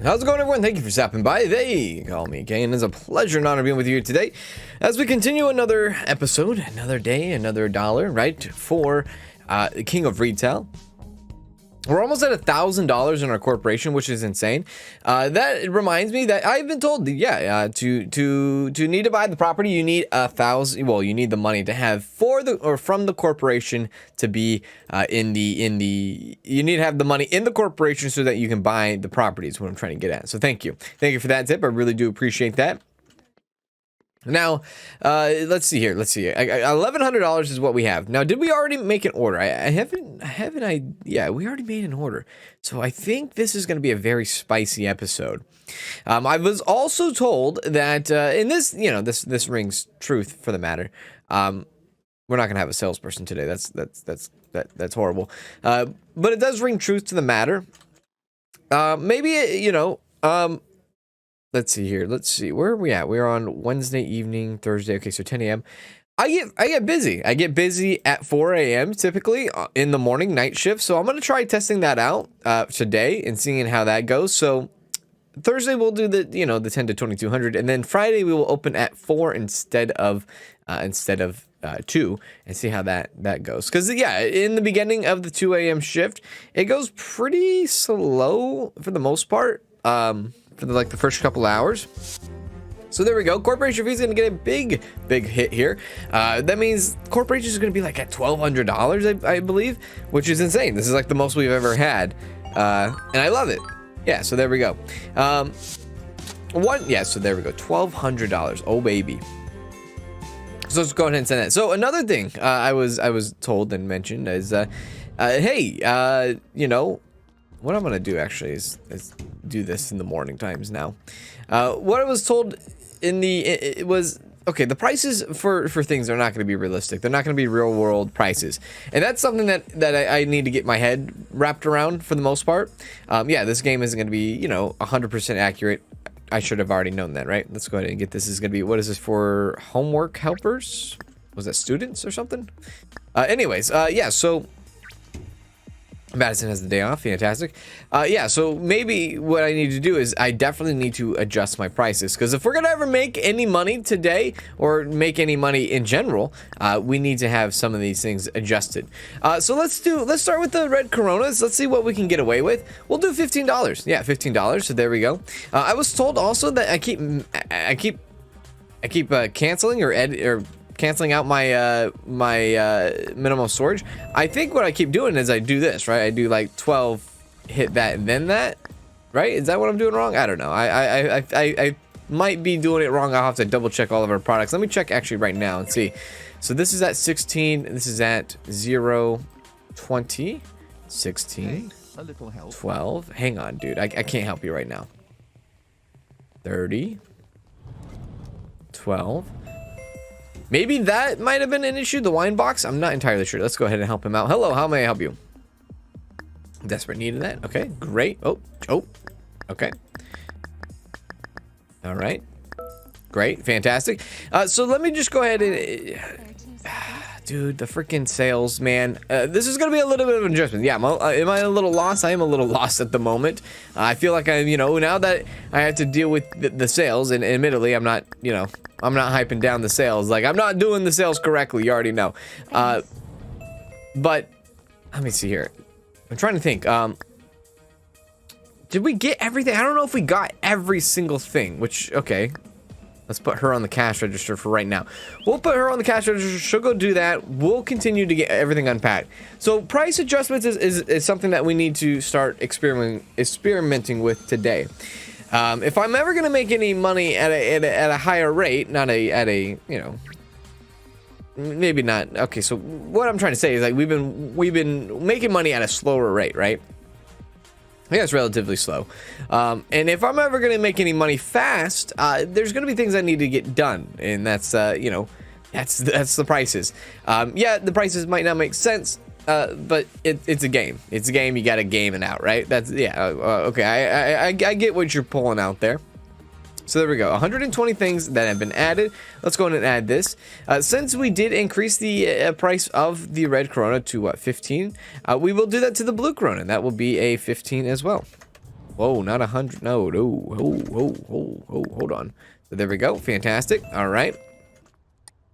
How's it going, everyone? Thank you for stopping by. They call me Kay, and it's a pleasure and honor being with you today as we continue another episode, another day, another dollar, right, for King of Retail. We're almost at $1,000 in our corporation, which is insane. That reminds me that I've been told, to need to buy the property, you need you need the money to have from the corporation to be you need to have the money in the corporation so that you can buy the property is what I'm trying to get at. So thank you for that tip. I really do appreciate that. Now, let's see here. $1,100 is what we have. Now, did we already make an order? Yeah, we already made an order. So I think this is going to be a very spicy episode. I was also told that, in this, this rings truth for the matter. We're not going to have a salesperson today. That's horrible. But it does ring truth to the matter. Let's see here. Let's see. Where are we at? We're on Wednesday evening, Thursday. Okay, so 10 a.m. I get busy. I get busy at 4 a.m. typically in the morning, night shift. So I'm going to try testing that out today and seeing how that goes. So Thursday we'll do the 10 to 2200, and then Friday we will open at 4 instead of 2 and see how that goes. Because in the beginning of the 2 a.m. shift, it goes pretty slow for the most part. For the first couple hours. So there we go. Corporation fee is going to get a big hit here. That means corporation is going to be like at $1,200, I believe, which is insane. This is like the most we've ever had, and I love it. Yeah. So there we go. So there we go. $1,200. Oh baby. So let's go ahead and send that. So another thing I was told and mentioned is, hey, what I'm gonna do actually is do this in the morning times now. What I was told it was okay. The prices for things are not going to be realistic. They're not going to be real world prices, and that's something that I need to get my head wrapped around for the most part. This game isn't going to be 100% accurate. I should have already known that, right? Let's go ahead and get this. Is going to be, what is this for? Homework helpers? Was that students or something? So Madison has the day off. Fantastic. So maybe what I need to do is I definitely need to adjust my prices, because if we're gonna ever make any money today or make any money in general, we need to have some of these things adjusted. So let's start with the red Coronas. Let's see what we can get away with. We'll do $15. Yeah, $15. So there we go. I was told also that I keep canceling or canceling out my minimum storage. I think what I keep doing is I do this, right? I do like 12, hit that, and then that, right? Is that what I'm doing wrong? I don't know. I might be doing it wrong. I'll have to double check all of our products. Let me check actually right now and see. So this is at 16. This is at 0, 20, 16, 12. Hang on, dude. I can't help you right now. 30, 12. Maybe that might have been an issue, the wine box. I'm not entirely sure. Let's go ahead and help him out. Hello, how may I help you? Desperate need of that. Okay, great. Oh, okay. All right. Great, fantastic. So let me just go ahead and... dude, the freaking sales, man. This is going to be a little bit of an adjustment. Yeah, am I a little lost? I am a little lost at the moment. I feel like I'm, now that I have to deal with the sales, and admittedly, I'm not, I'm not hyping down the sales. Like, I'm not doing the sales correctly. You already know. But let me see here. I'm trying to think. Did we get everything? I don't know if we got every single thing, which, okay. Let's put her on the cash register for right now. We'll put her on the cash register. She'll go do that. We'll continue to get everything unpacked. So price adjustments is something that we need to start experimenting with today. If I'm ever going to make any money at a higher rate, maybe not. Okay, so what I'm trying to say is, like, we've been making money at a slower rate, right? Yeah, it's relatively slow. And if I'm ever going to make any money fast, there's going to be things I need to get done. And that's, that's the prices. The prices might not make sense, but it's a game. It's a game. You got to game it out, right? That's, okay. I get what you're pulling out there. So there we go, 120 things that have been added. Let's go ahead and add this. Since we did increase the price of the red Corona to 15, we will do that to the blue Corona. That will be a 15 as well. Whoa, not 100. No, no. Hold on. So there we go. Fantastic. All right.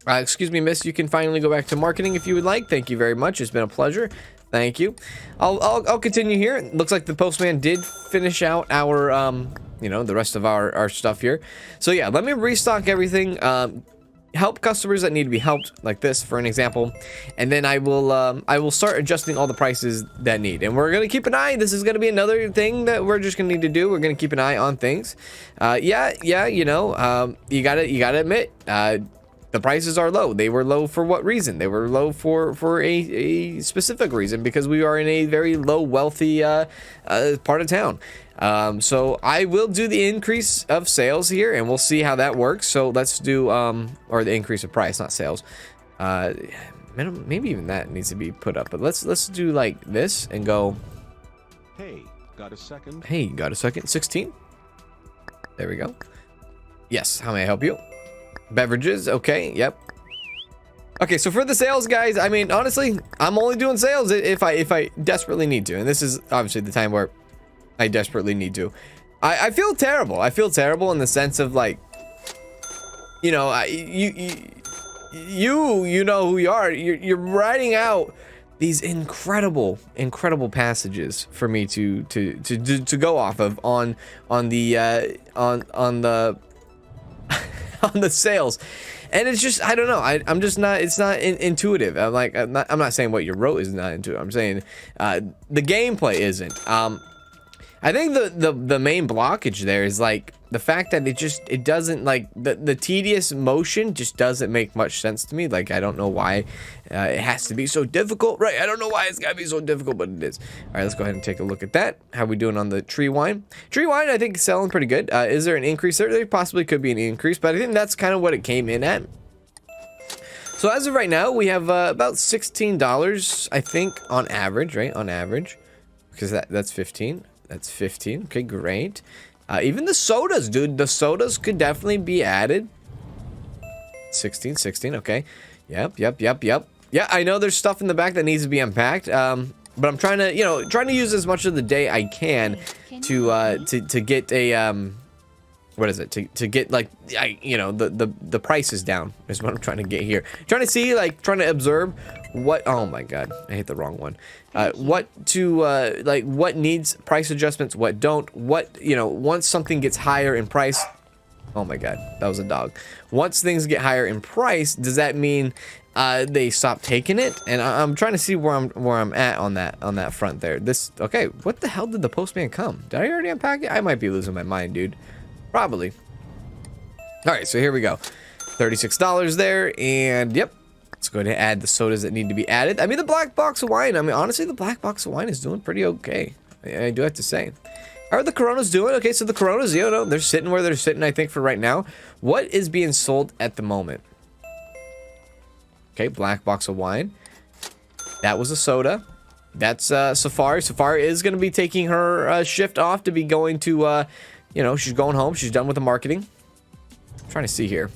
Excuse me, miss. You can finally go back to marketing if you would like. Thank you very much. It's been a pleasure. Thank you. I'll continue here. It looks like the postman did finish out our the rest of our stuff here. So yeah, let me restock everything. Help customers that need to be helped, like this for an example, and then I will start adjusting all the prices that need. And we're gonna keep an eye. This is gonna be another thing that we're just gonna need to do. We're gonna keep an eye on things. Yeah, you gotta admit, the prices are low. They were low for what reason? They were low for a specific reason, because we are in a very low wealthy part of town. So I will do the increase of sales here, and we'll see how that works. So let's do or the increase of price, not sales. Maybe even that needs to be put up, but let's do like this and go. Hey, got a second? Hey, got a second? 16. There we go. Yes. How may I help you? Beverages. Okay. Yep. Okay, so for the sales, guys, I mean, honestly, I'm only doing sales if I desperately need to, and this is obviously the time where I desperately need to. I feel terrible. I feel terrible in the sense of, like, you know, you know who you are. You're writing out these incredible passages for me to go off of on the on the sales. And it's just, I don't know. I'm just not, it's not intuitive. I'm not saying what you wrote is not intuitive. I'm saying the gameplay isn't. I think the main blockage there is like the fact that it doesn't, like, the tedious motion just doesn't make much sense to me. Like, I don't know why it has to be so difficult, right? I don't know why it's gotta be so difficult, but it is. All right, let's go ahead and take a look at that. How we doing on the tree wine? Tree wine, I think, is selling pretty good. Is there an increase there? There possibly could be an increase, but I think that's kind of what it came in at. So as of right now, we have about $16, I think, on average, right? On average, because that's 15. That's 15. Okay, great. Even the sodas, dude. The sodas could definitely be added. 16. Okay. Yep. Yeah, I know there's stuff in the back that needs to be unpacked. But I'm trying to use as much of the day I can to get a what is it? To get, like, the prices down is what I'm trying to get here. Trying to see, like, trying to observe what, oh my god, I hit the wrong one. What needs price adjustments, what don't, once something gets higher in price, oh my god, that was a dog. Once things get higher in price, does that mean they stop taking it? And I'm trying to see where I'm at on that front there. Okay, what the hell did the postman come? Did I already unpack it? I might be losing my mind, dude. Probably. All right, so here we go. $36 there, and yep. Let's go ahead and add the sodas that need to be added. I mean, the black box of wine. I mean, honestly, the black box of wine is doing pretty okay. I do have to say. How are the Coronas doing? Okay, so the Coronas, they're sitting where they're sitting, I think, for right now. What is being sold at the moment? Okay, black box of wine. That was a soda. That's Safari. Safari is going to be taking her shift off to be going to, she's going home. She's done with the marketing. I'm trying to see here.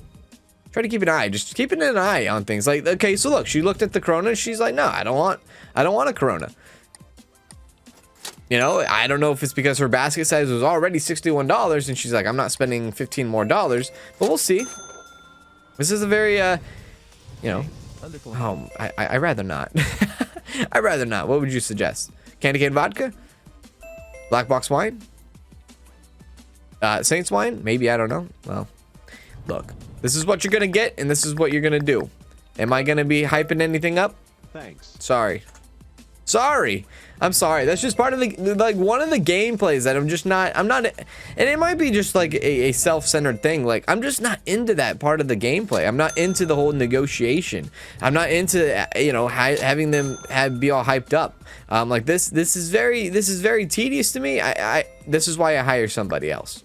Try to keep an eye, just keeping an eye on things. Like, okay, so look, she looked at the Corona and she's like, no, I don't want a Corona. I don't know if it's because her basket size was already $61 and she's like, I'm not spending $15 more, but we'll see. This is a very, I'd rather not. I'd rather not. What would you suggest? Candy cane vodka? Black box wine? Saints wine? Maybe, I don't know. Well, look. This is what you're gonna get, and this is what you're gonna do. Am I gonna be hyping anything up? Thanks. Sorry. I'm sorry. That's just part of one of the gameplays that I'm not, and it might be just like a self-centered thing. Like, I'm just not into that part of the gameplay. I'm not into the whole negotiation. I'm not into, having them be all hyped up. Like this is very tedious to me. This is why I hire somebody else.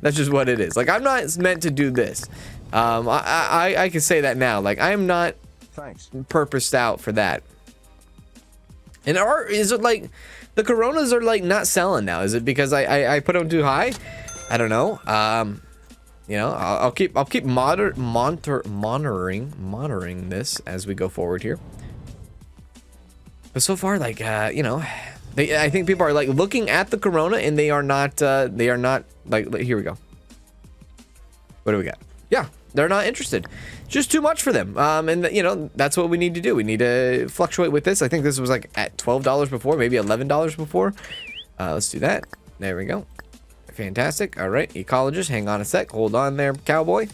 That's just what it is. Like, I'm not meant to do this. I can say that now. Like, I'm not purposed out for that. And is it like the Coronas are like not selling now? Is it because I put them too high? I don't know. I'll keep monitoring this as we go forward here. But so far, like, I think people are like looking at the Corona and they are not like, here we go. What do we got? Yeah, they're not interested. Just too much for them. And you know, that's what we need to do. We need to fluctuate with this. I think this was like at $12 before, maybe $11 before. Let's do that. There we go. Fantastic. All right, ecologist, hang on a sec. Hold on there, cowboy.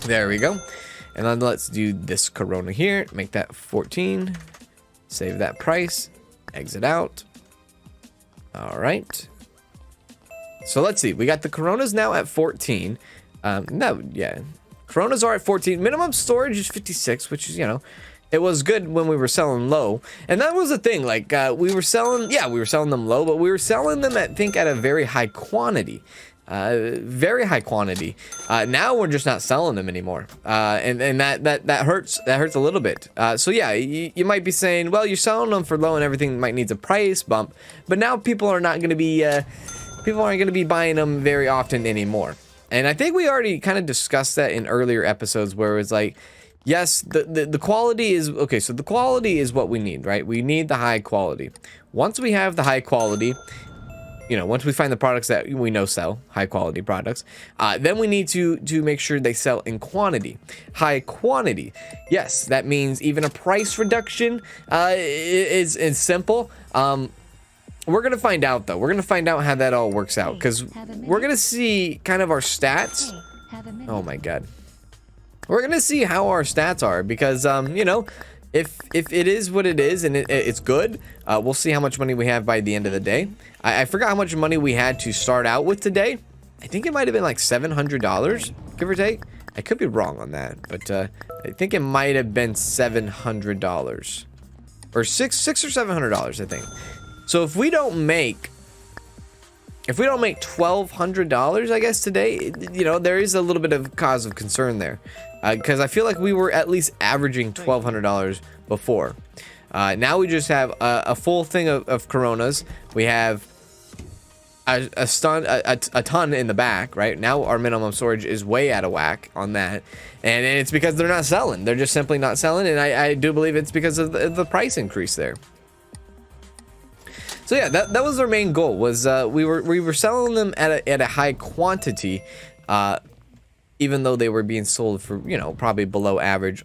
There we go. And then let's do this Corona here. Make that 14. Save that price. Exit out. All right. So let's see. We got the Coronas now at 14. No, yeah. Coronas are at 14. Minimum storage is 56, which is, you know, it was good when we were selling low. And that was the thing. Like, we were selling them low, but we were selling them at, I think, at a very high quantity. Very high quantity. Now we're just not selling them anymore. And that hurts. That hurts a little bit. So yeah, you might be saying, well, you're selling them for low and everything might needs a price bump, but now people are not going to be, people aren't going to be buying them very often anymore. And I think we already kind of discussed that in earlier episodes where it's like, yes, the quality is, okay, so the quality is what we need, right? We need the high quality. Once we have the high quality, you know, once we find the products that we know sell, high quality products, then we need to make sure they sell in quantity. High quantity. Yes, that means even a price reduction is simple. We're going to find out, though. We're going to find out how that all works out, because we're going to see kind of our stats. Oh, my God. We're going to see how our stats are, because, you know, if it is what it is and it's good, we'll see how much money we have by the end of the day. I forgot how much money we had to start out with today. I think it might have been like $700, give or take. I could be wrong on that, but I think it might have been $700 or $600 or $700, I think. So if we don't make $1,200, I guess today, you know, there is a little bit of cause of concern there, because I feel like we were at least averaging $1,200 before. Now we just have a full thing of Coronas. We have a ton in the back, right? Now our minimum storage is way out of whack on that, and it's because they're not selling. They're just simply not selling, and I do believe it's because of the price increase there. So yeah, that was our main goal, was we were selling them at a high quantity, even though they were being sold for, you know, probably below average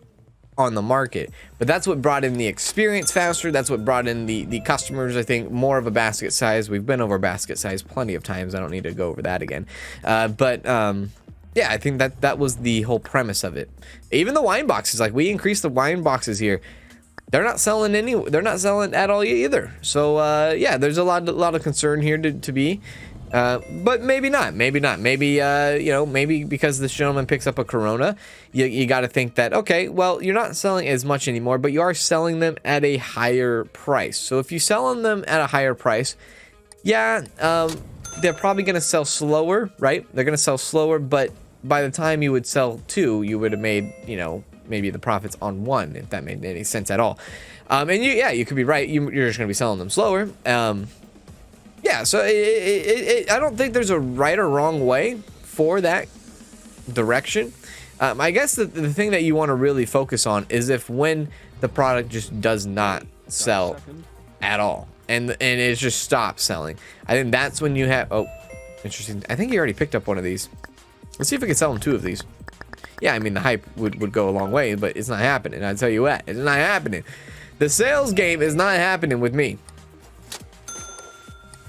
on the market. But that's what brought in the experience faster. That's what brought in the customers, I think, more of a basket size. We've been over basket size plenty of times. I don't need to go over that again. Yeah, I think that was the whole premise of it. Even the wine boxes, like we increased the wine boxes here. They're not selling they're not selling at all either. So yeah, there's a lot of concern here to be, but maybe not. Maybe you know, maybe because this gentleman picks up a Corona, you got to think that, okay, well, you're not selling as much anymore, but you are selling them at a higher price. So if you sell them at a higher price, yeah, they're probably gonna sell slower, right? They're gonna sell slower, but by the time you would sell two, you would have made, you know, maybe the profits on one, if that made any sense at all. And you could be right. You're just gonna be selling them slower. Yeah, so I don't think there's a right or wrong way for that direction. I guess the thing that you want to really focus on is when the product just does not sell at all, and it just stops selling. I think that's when you have, oh, interesting. I think you already picked up one of these. Let's see if we can sell him two of these. Yeah, I mean, the hype would go a long way, but it's not happening. I tell you what, it's not happening. The sales game is not happening with me.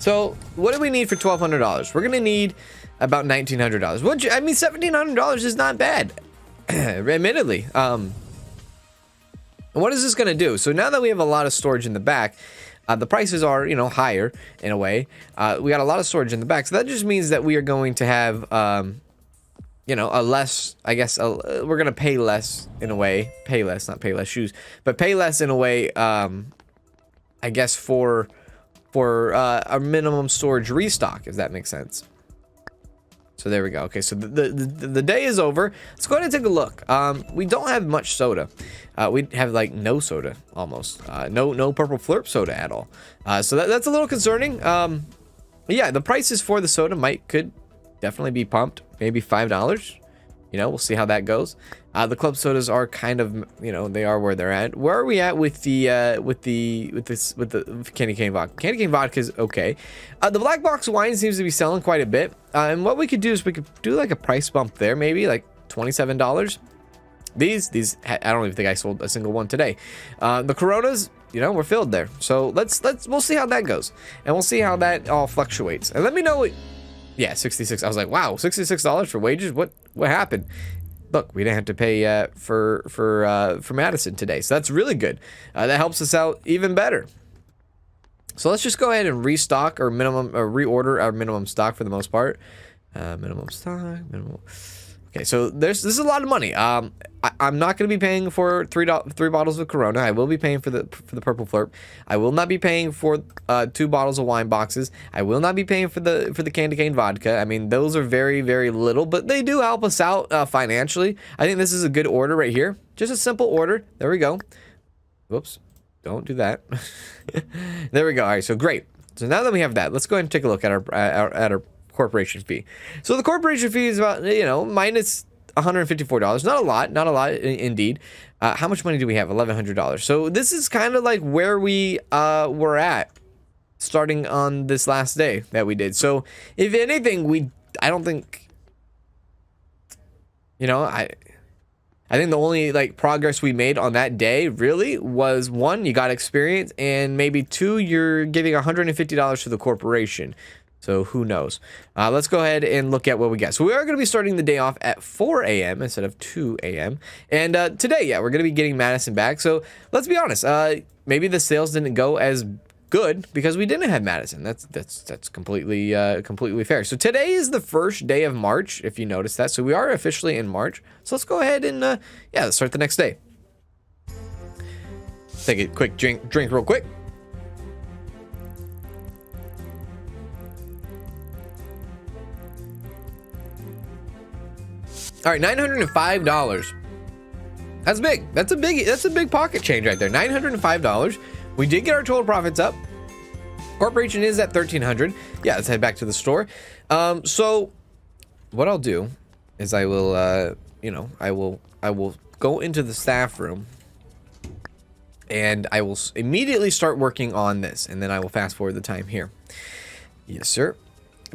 So, what do we need for $1,200? We're gonna need about $1,900. Which, I mean, $1,700 is not bad, admittedly. What is this gonna do? So now that we have a lot of storage in the back, the prices are, you know, higher in a way. We got a lot of storage in the back, so that just means that we are going to have, you know, a less, I guess, we're going to pay less in a way. Pay less, not pay less shoes, but pay less in a way, I guess, for a minimum storage restock, if that makes sense. So there we go. Okay, so the day is over. Let's go ahead and take a look. We don't have much soda. We have like no soda almost. No purple flurp soda at all. So that's a little concerning. Yeah, the prices for the soda could definitely be pumped. Maybe $5. You know, we'll see how that goes. The club sodas are kind of, you know, they are where they're at. Where are we at with the candy cane vodka? Candy cane vodka is okay. The black box wine seems to be selling quite a bit. And what we could do is we could do like a price bump there, maybe like $27. These I don't even think I sold a single one today. The Coronas, you know, we're filled there. So we'll see how that goes, and we'll see how that all fluctuates. And let me know what. Yeah, 66. I was like, wow, $66 for wages. What happened? Look, we didn't have to pay for Madison today, so that's really good. That helps us out even better. So let's just go ahead and restock or reorder our minimum stock for the most part. Minimum stock, minimum. Okay, so this is a lot of money. I'm not going to be paying for three bottles of Corona. I will be paying for the purple flurp. I will not be paying for 2 bottles of wine boxes. I will not be paying for the candy cane vodka. I mean, those are very, very little, but they do help us out financially. I think this is a good order right here. Just a simple order. There we go. Whoops. Don't do that. There we go. All right, so great. So now that we have that, let's go ahead and take a look at our corporation fee. So the corporation fee is about, you know, minus $154. Not a lot indeed. How much money do we have? $1,100. So this is kind of like where we were at starting on this last day that we did. So if anything, I don't think, you know, I think the only like progress we made on that day really was 1, you got experience, and maybe 2, you're giving $150 to the corporation. So who knows? Let's go ahead and look at what we got. So we are going to be starting the day off at 4 a.m. instead of 2 a.m. And today, yeah, we're going to be getting Madison back. So let's be honest. Maybe the sales didn't go as good because we didn't have Madison. That's completely fair. So today is the first day of March, if you notice that. So we are officially in March. So let's go ahead and yeah, let's start the next day. Take a quick drink real quick. All right, $905. That's big. That's a big pocket change right there. $905. We did get our total profits up. Corporation is at $1,300. Yeah, let's head back to the store. So what I'll do is I will, you know, I will go into the staff room, and I will immediately start working on this, and then I will fast forward the time here. Yes, sir.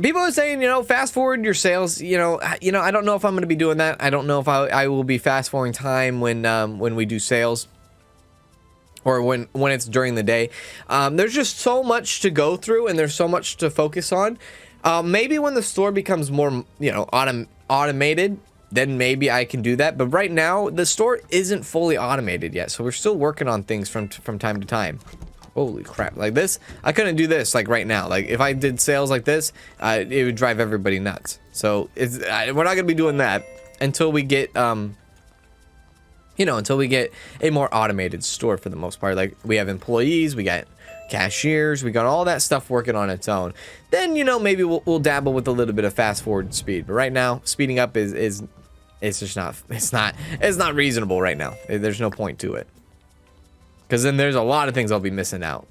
People are saying, you know, fast forward your sales. You know, I don't know if I'm going to be doing that. I don't know if I will be fast forwarding time when we do sales, or when it's during the day. There's just so much to go through, and there's so much to focus on. Maybe when the store becomes more, you know, automated, then maybe I can do that. But right now, the store isn't fully automated yet, so we're still working on things from time to time. Holy crap, like this, I couldn't do this like right now. Like if I did sales like this, it would drive everybody nuts. So we're not gonna be doing that until we get, you know, until we get a more automated store for the most part. Like we have employees, we got cashiers, we got all that stuff working on its own. Then, you know, maybe we'll dabble with a little bit of fast forward speed. But right now, speeding up is it's just not, it's not reasonable right now. There's no point to it. Because then there's a lot of things I'll be missing out.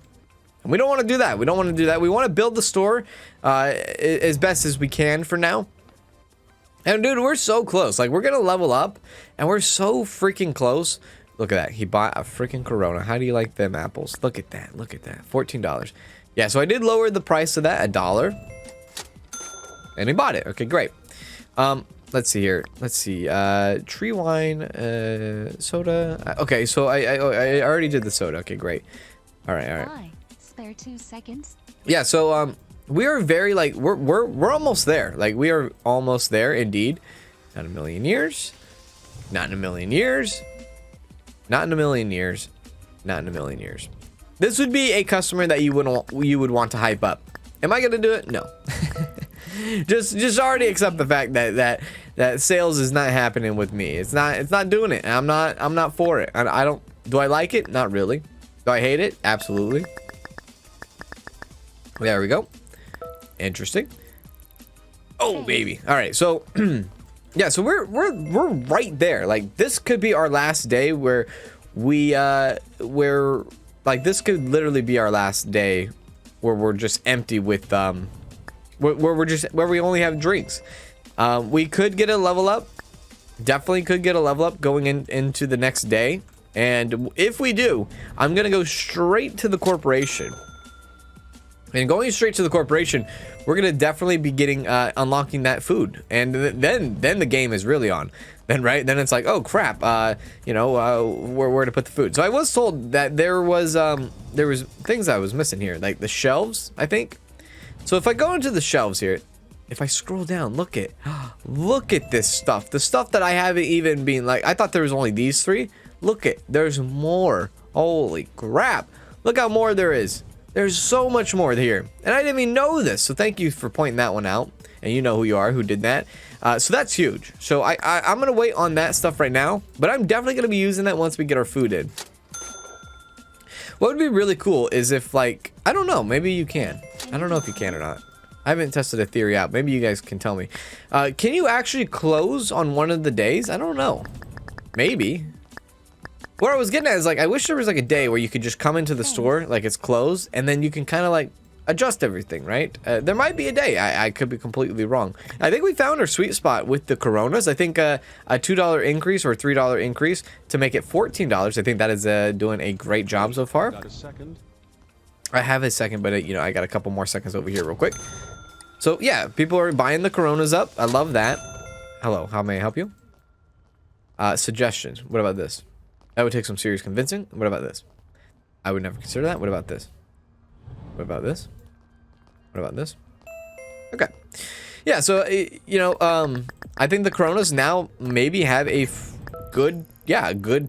And we don't want to do that. We don't want to do that. We want to build the store as best as we can for now. And dude, we're so close. Like, we're going to level up, and we're so freaking close. Look at that. He bought a freaking Corona. How do you like them apples? Look at that. Look at that. $14. Yeah, so I did lower the price of that $1. And he bought it. Okay, great. Let's see here. Let's see. Tree wine, soda. Okay, so I already did the soda. Okay, great. All right. Spare 2 seconds. Yeah, so we are very like we're almost there. Like we are almost there indeed. Not in a million years. Not in a million years. Not in a million years. Not in a million years. This would be a customer that you would want to hype up. Am I gonna do it? No. just already accept the fact that sales is not happening with me. It's not doing it. I'm not for it. I don't. Do I like it? Not really. Do I hate it? Absolutely. There we go. Interesting. Oh baby. All right. So yeah. So we're right there. Like this could be our last day where where like this could literally be our last day where we're just empty with where we only have drinks. We could get a level up Definitely could get a level up going into the next day. And if we do, I'm going to go straight to the corporation. And going straight to the corporation, we're going to definitely be getting, unlocking that food. And then the game is really on. Then, right? Then it's like, oh, crap. Where to put the food. So I was told that there was things I was missing here. Like the shelves, I think. So if I go into the shelves here, if I scroll down, look at this stuff. The stuff that I haven't even been like, I thought there was only these 3. Look at, there's more. Holy crap. Look how more there is. There's so much more here. And I didn't even know this. So thank you for pointing that one out. And you know who you are, who did that. So that's huge. So I'm going to wait on that stuff right now. But I'm definitely going to be using that once we get our food in. What would be really cool is if, like, I don't know. Maybe you can. I don't know if you can or not. I haven't tested a theory out. Maybe you guys can tell me. Can you actually close on one of the days? I don't know. Maybe. What I was getting at is, like, I wish there was like a day where you could just come into the store, like it's closed, and then you can kind of like adjust everything, right? There might be a day. I could be completely wrong. I think we found our sweet spot with the Coronas. I think a $2 increase or a $3 increase to make it $14. I think that is doing a great job so far. Got a second? I have a second, but I got a couple more seconds over here real quick. So yeah, people are buying the Coronas up. I love that. Hello, how may I help you? Suggestions. What about this? That would take some serious convincing. What about this? I would never consider that. What about this? What about this? What about this? Okay. Yeah, so, I think the Coronas now maybe have a good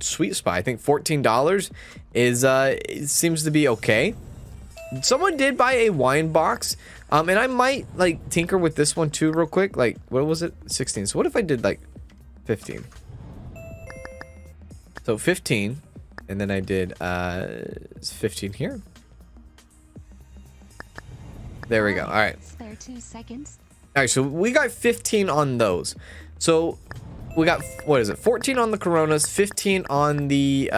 sweet spot. I think $14 is, it seems to be okay. Someone did buy a wine box, and I might, like, tinker with this one too real quick. Like, what was it? 16. So what if I did, like, 15? So 15, and then I did 15 here. There we go. All right. 32 seconds. All right, so we got 15 on those. So we got, what is it? 14 on the Coronas, 15 on the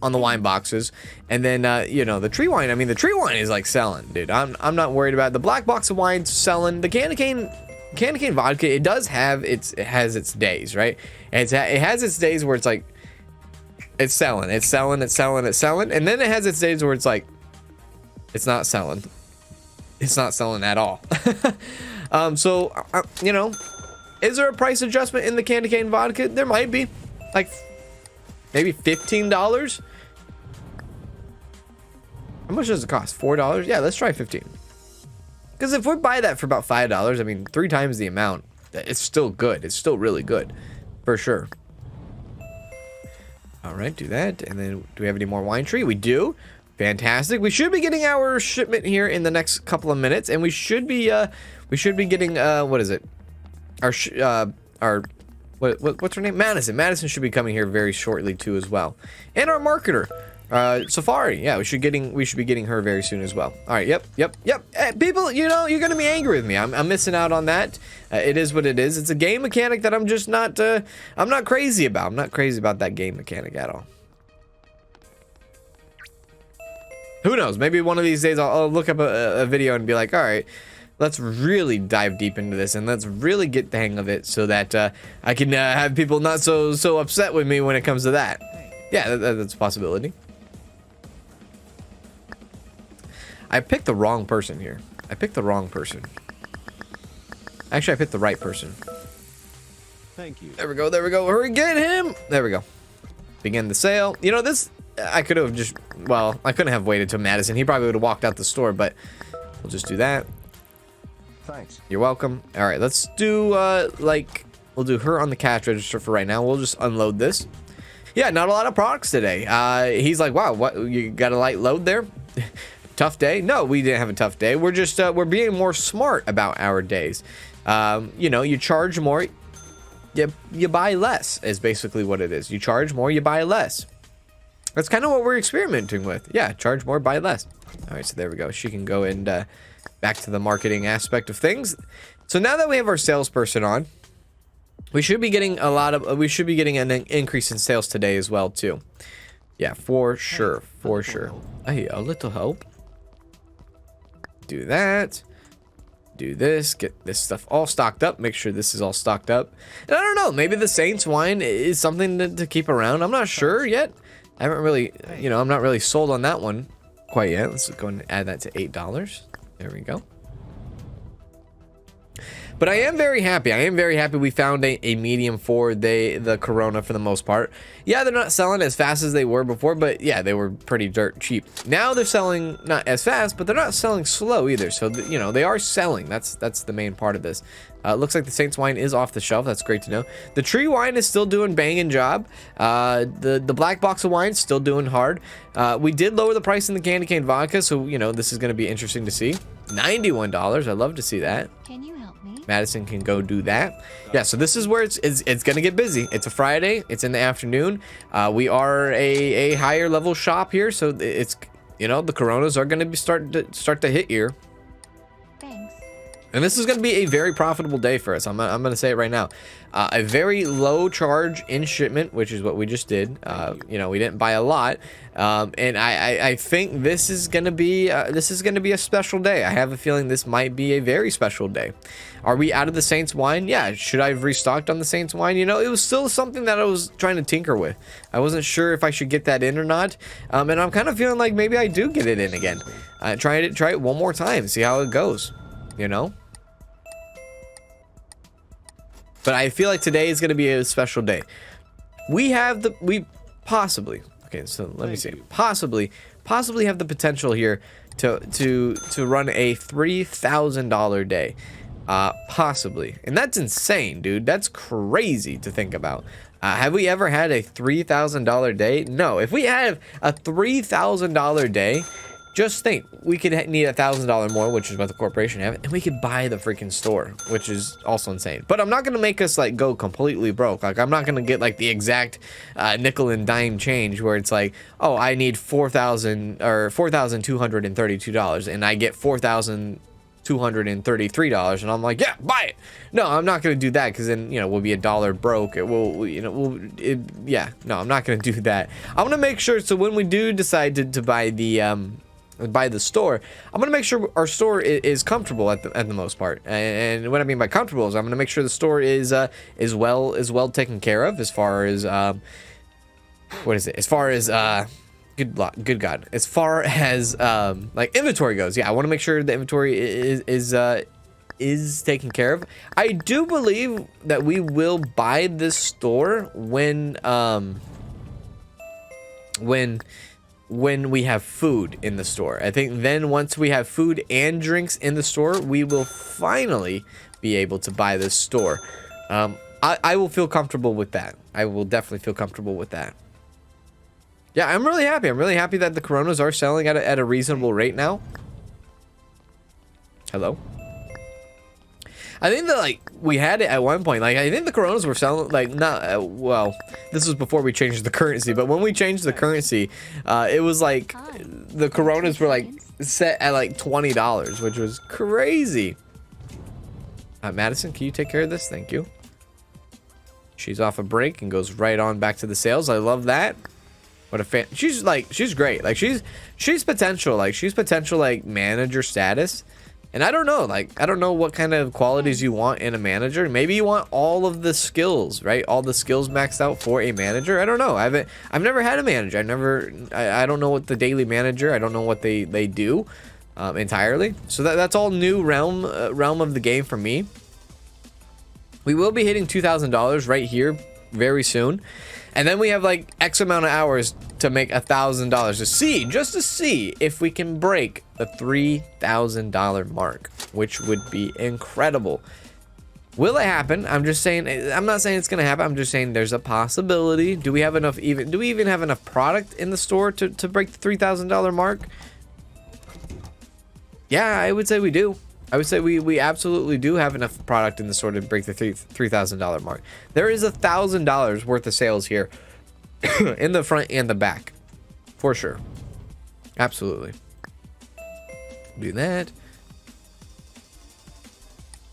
wine boxes, and then the tree wine. I mean, the tree wine is like selling, dude. I'm not worried about it. The black box of wine's selling. The candy cane vodka, it has its days, right? And it has its days where it's like it's selling, and then it has its days where it's like it's not selling at all. Is there a price adjustment in the candy cane vodka? There might be, like maybe $15. How much does it cost? $4? Yeah, let's try 15. Because if we buy that for about $5, I mean, 3 times the amount, it's still good. It's still really good, for sure. All right, do that. And then, do we have any more wine tree? We do. Fantastic. We should be getting our shipment here in the next couple of minutes, and we should be getting what is it? What's her name? Madison. Madison should be coming here very shortly too as well. And our marketer. Safari, yeah, we should be getting her very soon as well. All right, yep. People, you're gonna be angry with me. I'm missing out on that. It is what it is. It's a game mechanic that I'm just not. I'm not crazy about. I'm not crazy about that game mechanic at all. Who knows? Maybe one of these days I'll look up a video and be like, all right, let's really dive deep into this and let's really get the hang of it so that I can have people not so upset with me when it comes to that. Yeah, that's a possibility. I picked the wrong person here. Actually, I picked the right person. Thank you. There we go. Hurry, get him. There we go. Begin the sale. This, I could have just, well, I couldn't have waited till Madison. He probably would have walked out the store, but we'll just do that. Thanks. You're welcome. All right, let's do, we'll do her on the cash register for right now. We'll just unload this. Yeah, not a lot of products today. He's like, wow, what, you got a light load there? Tough day? No, we didn't have a tough day. We're just, we're being more smart about our days. You charge more, you buy less is basically what it is. You charge more, you buy less. That's kind of what we're experimenting with. Yeah, charge more, buy less. All right, so there we go. She can go and back to the marketing aspect of things. So now that we have our salesperson on, we should be getting an increase in sales today as well too. Yeah, for sure. Hey, a little help. Do that. do this, get this stuff all stocked up, make sure this is all stocked up. And I don't know, maybe the Saints wine is something to keep around. I'm not sure yet. I haven't really, you know, I'm not really sold on that one quite yet. Let's go and add that to $8. There we go. But I am very happy. I am very happy we found a medium for the Corona for the most part. Yeah, they're not selling as fast as they were before, but yeah, they were pretty dirt cheap. Now they're selling not as fast, but they're not selling slow either. So, you know, they are selling. That's the main part of this. Looks like the Saints wine is off the shelf. That's great to know. The Tree wine is still doing banging job. The black box of wine still doing hard. We did lower the price in the candy cane vodka, so you know this is going to be interesting to see. $91. I love to see that. Can you help me? Madison can go do that. Yeah, so this is where it's going to get busy. It's a Friday. It's in the afternoon. We are a higher level shop here, so it's, you know, the Coronas are going to be start to hit here. Thanks. And this is going to be a very profitable day for us. I'm going to say it right now. A very low charge in shipment, which is what we just did. You know, we didn't buy a lot. And I think this is going to be a special day. I have a feeling this might be a very special day. Are we out of the Saints wine? Yeah. Should I have restocked on the Saints wine? You know, it was still something that I was trying to tinker with. I wasn't sure if I should get that in or not. And I'm kind of feeling like maybe I do get it in again. Try it one more time. See how it goes. You know? But I feel like today is going to be a special day. We possibly, okay, so let me see. Possibly have the potential here to run a $3,000 day. Possibly. And that's insane, dude. That's crazy to think about. Have we ever had a $3,000 day? No. If we have a $3,000 day, just think, we could need $1,000 more, which is what the corporation have, and we could buy the freaking store, which is also insane. But I'm not gonna make us like go completely broke. Like I'm not gonna get like the exact nickel and dime change where it's like, oh, I need $4,232, and I get $4,233, and I'm like, yeah, buy it. No, I'm not gonna do that because then, you know, we'll be $1 broke. It will, you know, yeah, no, I'm not gonna do that. I'm gonna make sure so when we do decide to buy the store, I'm gonna make sure our store is comfortable at the most part. And what I mean by comfortable is I'm gonna make sure the store is well taken care of as far as what is it? As far as good God, as far as like inventory goes. Yeah, I want to make sure the inventory is taken care of. I do believe that we will buy this store when we have food in the store. I think then once we have food and drinks in the store, we will finally be able to buy this store. I will feel comfortable with that. I will definitely feel comfortable with that. Yeah, I'm really happy. I'm really happy that the Coronas are selling at a reasonable rate now. Hello? I think that, like, we had it at one point. Like, I think the Coronas were selling, like, not, well, this was before we changed the currency. But when we changed the currency, it was, like, the Coronas were, like, set at, like, $20, which was crazy. Madison, can you take care of this? Thank you. She's off a break and goes right on back to the sales. I love that. What a fan. She's great. Like, she's potential. Like, she's potential, like, manager status. And I don't know, like, I don't know what kind of qualities you want in a manager. Maybe you want all of the skills, right? All the skills maxed out for a manager. I don't know. I've never had a manager. I don't know what the daily manager. I don't know what they do entirely. So that's all new realm of the game for me. We will be hitting $2,000 right here very soon. And then we have like X amount of hours to make $1,000 just to see if we can break the $3,000 mark, which would be incredible. Will it happen? I'm just saying, I'm not saying it's going to happen. I'm just saying there's a possibility. Do we even have enough product in the store to break the $3,000 mark? Yeah, I would say we do. I would say we absolutely do have enough product in the store to break the $3,000 mark. There is $1,000 worth of sales here in the front and the back, for sure. Absolutely. Do that.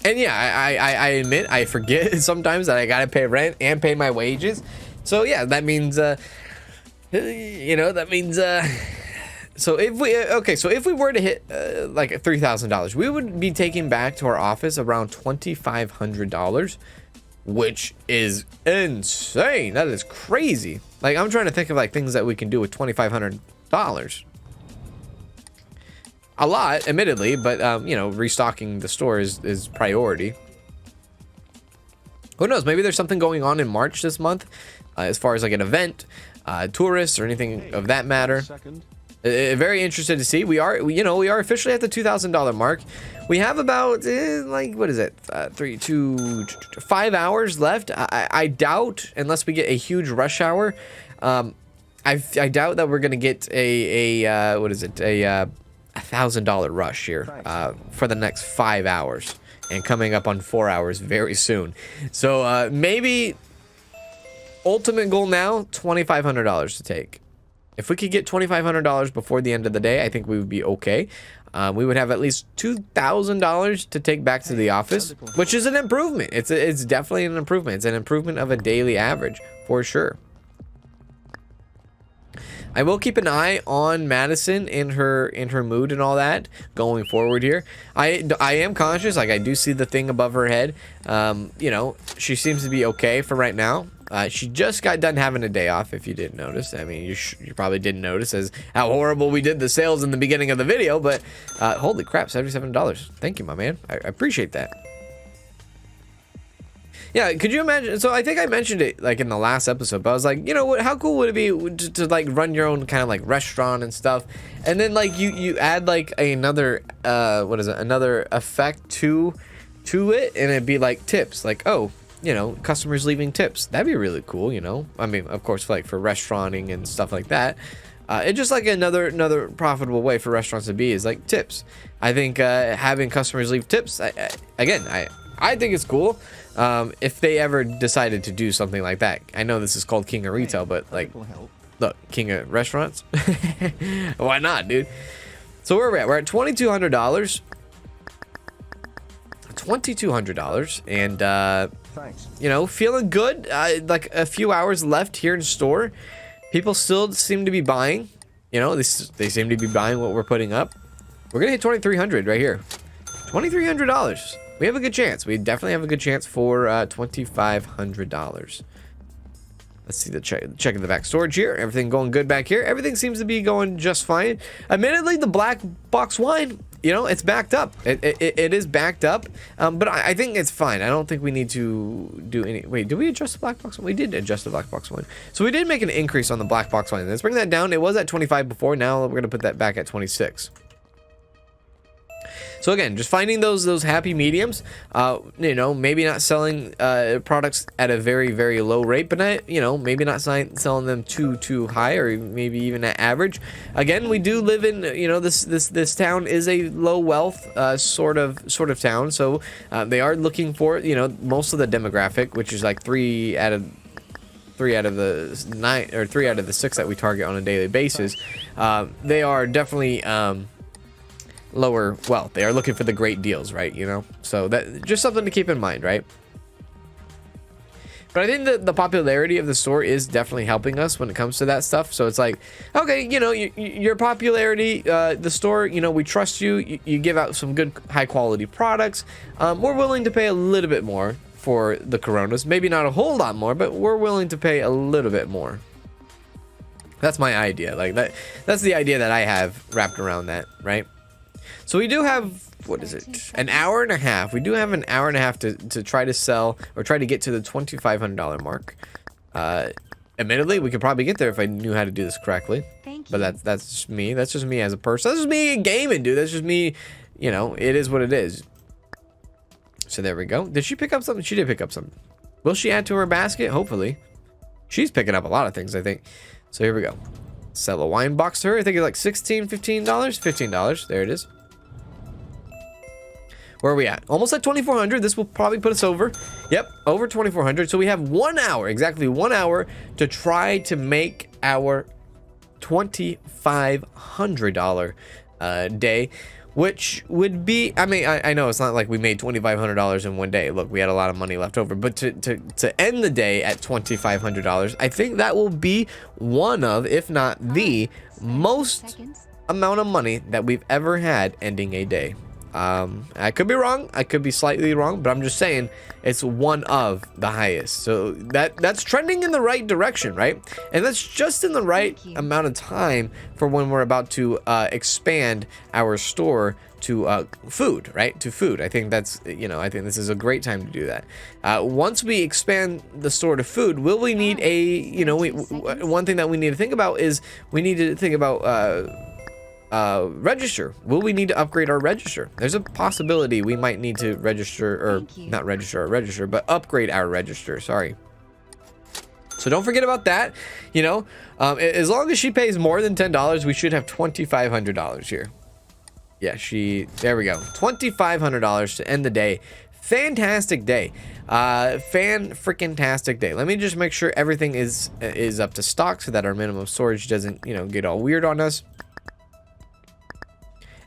And yeah, I admit I forget sometimes that I gotta pay rent and pay my wages. So yeah, that means you know, that means So if we were to hit like $3,000, we would be taking back to our office around $2,500, which is insane. That is crazy. Like, I'm trying to think of like things that we can do with $2,500. A lot, admittedly, but you know, restocking the store is priority. Who knows? Maybe there's something going on in March this month, as far as like an event, tourists, or anything of that matter. Very interested to see. We are officially at the $2,000 mark. We have about like, what is it, 5 hours left. I doubt, unless we get a huge rush hour, I doubt that we're gonna get a what is it, a $1,000 rush here for the next 5 hours, and coming up on 4 hours very soon. So maybe ultimate goal now, $2,500 to take. If we could get $2,500 before the end of the day, I think we would be okay. We would have at least $2,000 to take back to the office, which is an improvement. It's definitely an improvement. It's an improvement of a daily average for sure. I will keep an eye on Madison in her mood and all that going forward here. I am conscious, like I do see the thing above her head. You know, she seems to be okay for right now. She just got done having a day off, if you didn't notice. I mean, you probably didn't notice as how horrible we did the sales in the beginning of the video, but holy crap, $77. Thank you, my man. I appreciate that. Yeah, could you imagine? So I think I mentioned it like in the last episode, but I was like, you know what? How cool would it be to like run your own kind of like restaurant and stuff, and then like you add like another another effect to it, and it'd be like tips, like, oh, you know, customers leaving tips. That'd be really cool, you know. I mean, of course, like for restauranting and stuff like that. It's just like another profitable way for restaurants to be is like tips. I think having customers leave tips, I think it's cool. If they ever decided to do something like that. I know this is called King of Retail, but like, look, King of Restaurants. Why not, dude? So where are we at? We're at $2,200. $2,200, and Thanks. you know, feeling good. Like a few hours left here in store. People still seem to be buying. You know, they seem to be buying what we're putting up. We're gonna hit 2,300 right here. $2,300. We have a good chance. We definitely have a good chance for $2,500. Let's see the checking the back storage here. Everything going good back here. Everything seems to be going just fine. Admittedly, the black box wine, you know, it's backed up. It is backed up, but I think it's fine. I don't think we need to do any. Wait, did we adjust the black box wine? We did adjust the black box wine. So we did make an increase on the black box wine. Let's bring that down. It was at 25 before. Now we're gonna put that back at 26. So again, just finding those happy mediums. You know, maybe not selling products at a very, very low rate, but not, you know, maybe not selling them too high, or maybe even at average. Again, we do live in, you know, this town is a low wealth sort of town, so they are looking for, you know, most of the demographic, which is like three out of the 9 or 3 out of the 6 that we target on a daily basis. They are definitely lower wealth. They are looking for the great deals, right? You know, so that just something to keep in mind, right? But I think that the popularity of the store is definitely helping us when it comes to that stuff. So it's like, okay, you know, your popularity, the store, you know, we trust you. You give out some good high quality products. We're willing to pay a little bit more for the Coronas. Maybe not a whole lot more, but we're willing to pay a little bit more. That's my idea. Like that's the idea that I have wrapped around that, right? So we do have, what is it, an hour and a half. We do have an hour and a half to try to sell or try to get to the $2,500 mark. Admittedly, we could probably get there if I knew how to do this correctly. Thank you. But that's just me. That's just me as a person. That's just me gaming, dude. That's just me. You know, it is what it is. So there we go. Did she pick up something? She did pick up something. Will she add to her basket? Hopefully. She's picking up a lot of things, I think. So here we go. Sell a wine box to her. I think it's like $16, $15. $15. There it is. Where are we at? Almost at 2,400. This will probably put us over. Yep, over 2,400. So we have 1 hour, exactly 1 hour, to try to make our $2,500 day, which would be, I mean, I know it's not like we made $2,500 in one day. Look, we had a lot of money left over, but to end the day at $2,500, I think that will be one of, if not the most amount of money that we've ever had ending a day. I could be wrong. I could be slightly wrong, but I'm just saying it's one of the highest. So that's trending in the right direction, right? And that's just in the right amount of time for when we're about to expand our store to food, right? To food. I think that's, I think this is a great time to do that. Once we expand the store to food, will we need a, one thing that we need to think about is we need to think about register. Will we need to upgrade our register? There's a possibility we might need to register, or not register our register, but upgrade our register. Sorry. So don't forget about that. As long as she pays more than $10, we should have $2,500 here. Yeah, there we go. $2,500 to end the day. Fantastic day. Fan-freaking-tastic day. Let me just make sure everything is up to stock so that our minimum storage doesn't, get all weird on us.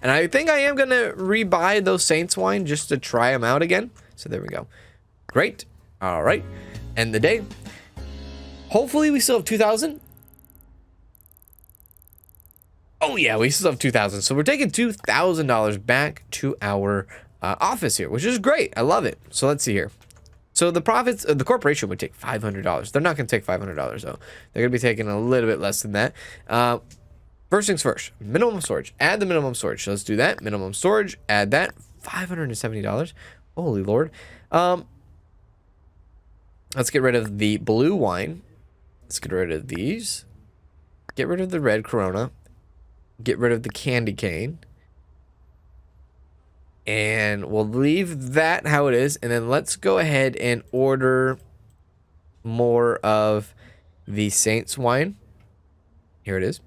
And I think I am going to rebuy those Saints wine just to try them out again. So there we go. Great. All right. End the day. Hopefully we still have 2,000. Oh, yeah, we still have 2,000. So we're taking $2,000 back to our office here, which is great. I love it. So let's see here. So the profits, the corporation would take $500. They're not going to take $500, though. They're going to be taking a little bit less than that. First things first, minimum storage. Add the minimum storage. So let's do that. Minimum storage. Add that. $570. Holy Lord. Let's get rid of the blue wine. Let's get rid of these. Get rid of the red Corona. Get rid of the candy cane. And we'll leave that how it is. And then let's go ahead and order more of the Saints wine. Here it is.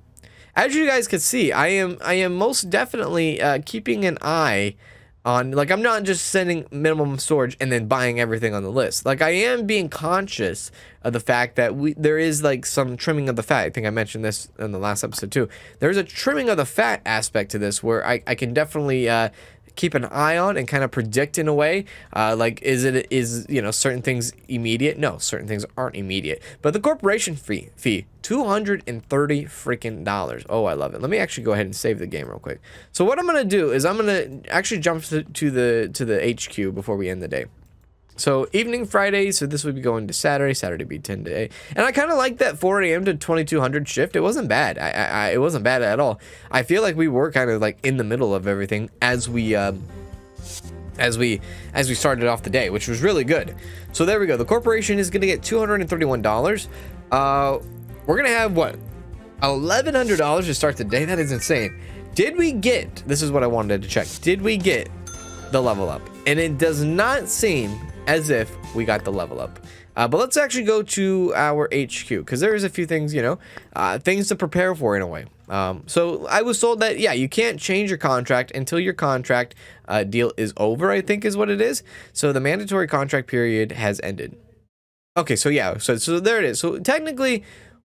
As you guys can see, I am most definitely keeping an eye on, like, I'm not just sending minimum storage and then buying everything on the list. Like, I am being conscious of the fact that there is, like, some trimming of the fat. I think I mentioned this in the last episode too. There's a trimming of the fat aspect to this where I can definitely keep an eye on and kind of predict in a way, like, is certain things immediate? No, certain things aren't immediate. But the corporation fee, $230 freaking dollars. Oh, I love it. Let me actually go ahead and save the game real quick. So what I'm gonna do is I'm gonna actually jump to the HQ before we end the day. So evening Friday, so this would be going to Saturday. Saturday would be 10 to 8. And I kind of like that 4 a.m. to 2200 shift. It wasn't bad. It wasn't bad at all. I feel like we were kind of like in the middle of everything as we started off the day, which was really good. So there we go. The corporation is going to get $231. We're going to have what? $1,100 to start the day. That is insane. Did we get, this is what I wanted to check. Did we get the level up? And it does not seem as if we got the level up. But let's actually go to our HQ because there is a few things, things to prepare for in a way. So I was told that, yeah, you can't change your contract until your contract deal is over, I think is what it is. So the mandatory contract period has ended. Okay, so yeah, so there it is. So technically,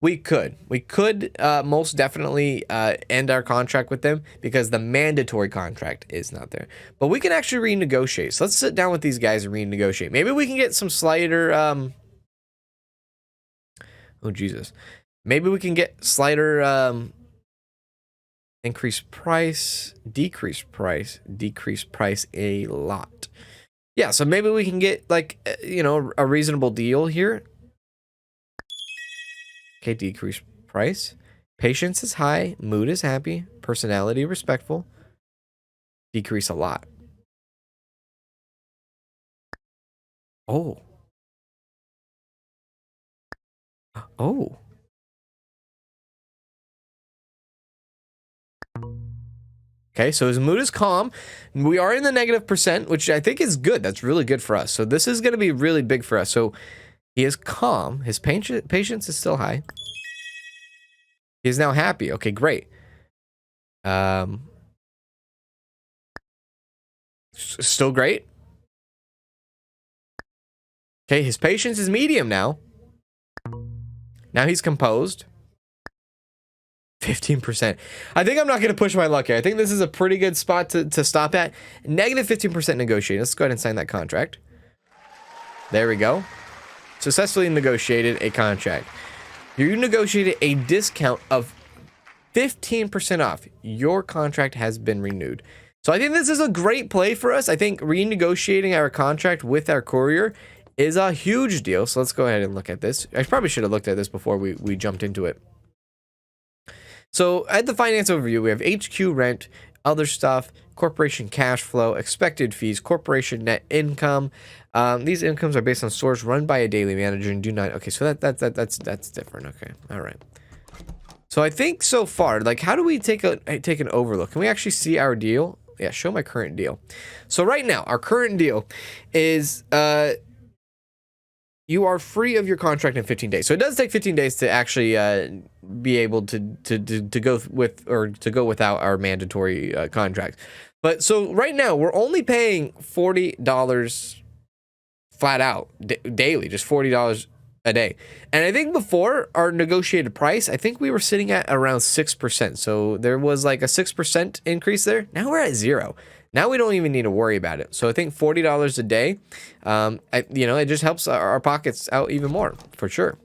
we could most definitely end our contract with them because the mandatory contract is not there. But we can actually renegotiate. So let's sit down with these guys and renegotiate. Maybe we can get some slighter. Oh Jesus! Maybe we can get slighter increased price, decreased price a lot. Yeah, so maybe we can get like a reasonable deal here. Okay, decrease price. Patience is high. Mood is happy. Personality respectful. Decrease a lot. Oh. Oh. Okay, so his mood is calm. We are in the -%, which I think is good. That's really good for us. So this is going to be really big for us. So he is calm. His patience is still high. He is now happy. Okay, great. Still great. Okay, his patience is medium now. Now he's composed. 15%. I think I'm not going to push my luck here. I think this is a pretty good spot to stop at. -15% negotiating. Let's go ahead and sign that contract. There we go. Successfully negotiated a contract. You negotiated a discount of 15% off. Your contract has been renewed. So I think this is a great play for us. I think renegotiating our contract with our courier is a huge deal. So let's go ahead and look at this. I probably should have looked at this before we jumped into it. So at the finance overview, we have HQ rent, other stuff, corporation cash flow, expected fees, corporation net income. These incomes are based on stores run by a daily manager and do not. Okay, so that's different. Okay, all right. So I think so far, like, how do we take an overlook? Can we actually see our deal? Yeah, show my current deal. So right now, our current deal is you are free of your contract in 15 days. So it does take 15 days to actually be able to go with or to go without our mandatory contract. But so right now we're only paying $40 flat out daily, just $40 a day. And I think before our negotiated price, I think we were sitting at around 6%. So there was like a 6% increase there. Now we're at 0. Now we don't even need to worry about it. So I think $40 a day, it just helps our pockets out even more, for sure.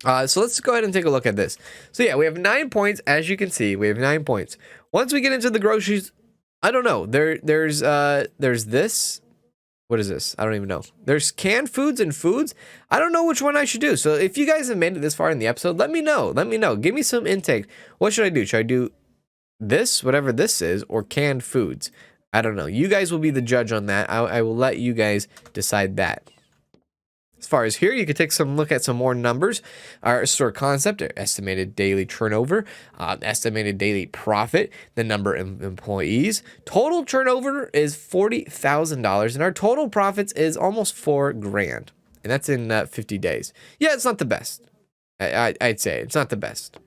So let's go ahead and take a look at this. So yeah, we have 9 points. As you can see, we have 9 points. Once we get into the groceries, I don't know. There's this. What is this? I don't even know. There's canned foods and foods. I don't know which one I should do. So if you guys have made it this far in the episode, let me know. Let me know. Give me some intake. What should I do? Should I do this, whatever this is, or canned foods? I don't know. You guys will be the judge on that. I will let you guys decide that. As far as here, you can take some look at some more numbers. Our store concept, our estimated daily turnover, estimated daily profit, the number of employees. Total turnover is $40,000, and our total profits is almost $4,000, and that's in 50 days. Yeah, it's not the best. I'd say it's not the best.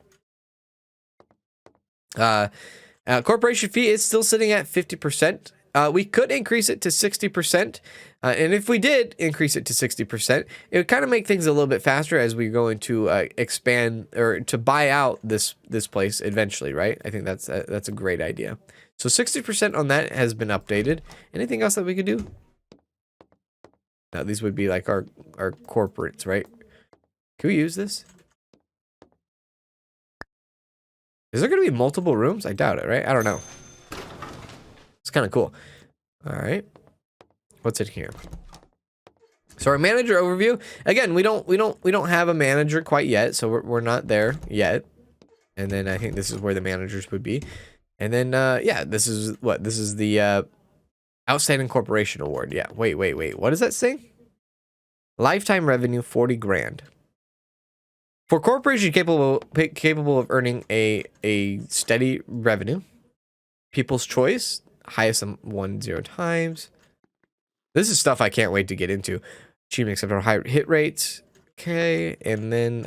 Corporation fee is still sitting at 50%. We could increase it to 60%. And if we did increase it to 60%, it would kind of make things a little bit faster as we go into expand or to buy out this place eventually, right? I think that's a great idea. So 60% on that has been updated. Anything else that we could do? Now, these would be like our corporates, right? Can we use this? Is there going to be multiple rooms? I doubt it, right? I don't know. It's kind of cool. All right. What's in here? So our manager overview. Again, we don't have a manager quite yet, so we're not there yet. And then I think this is where the managers would be. And then yeah, this is what? This is the Outstanding Corporation Award. Yeah. Wait. What does that say? Lifetime revenue $40,000. For corporation capable of earning a steady revenue. People's choice, highest 10 times. This is stuff I can't wait to get into. Achievement acceptable high hit rates. Okay, and then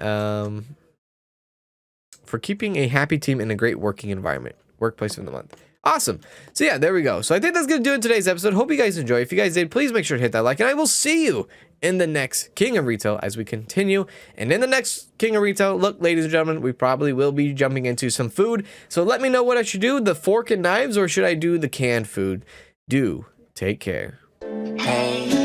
for keeping a happy team in a great working environment. Workplace of the month. Awesome. So yeah, there we go. So I think that's going to do it in today's episode. Hope you guys enjoy. If you guys did, please make sure to hit that like. And I will see you in the next King of Retail as we continue. And in the next King of Retail, look, ladies and gentlemen, we probably will be jumping into some food. So let me know what I should do. The fork and knives, or should I do the canned food? Do take care. Hey.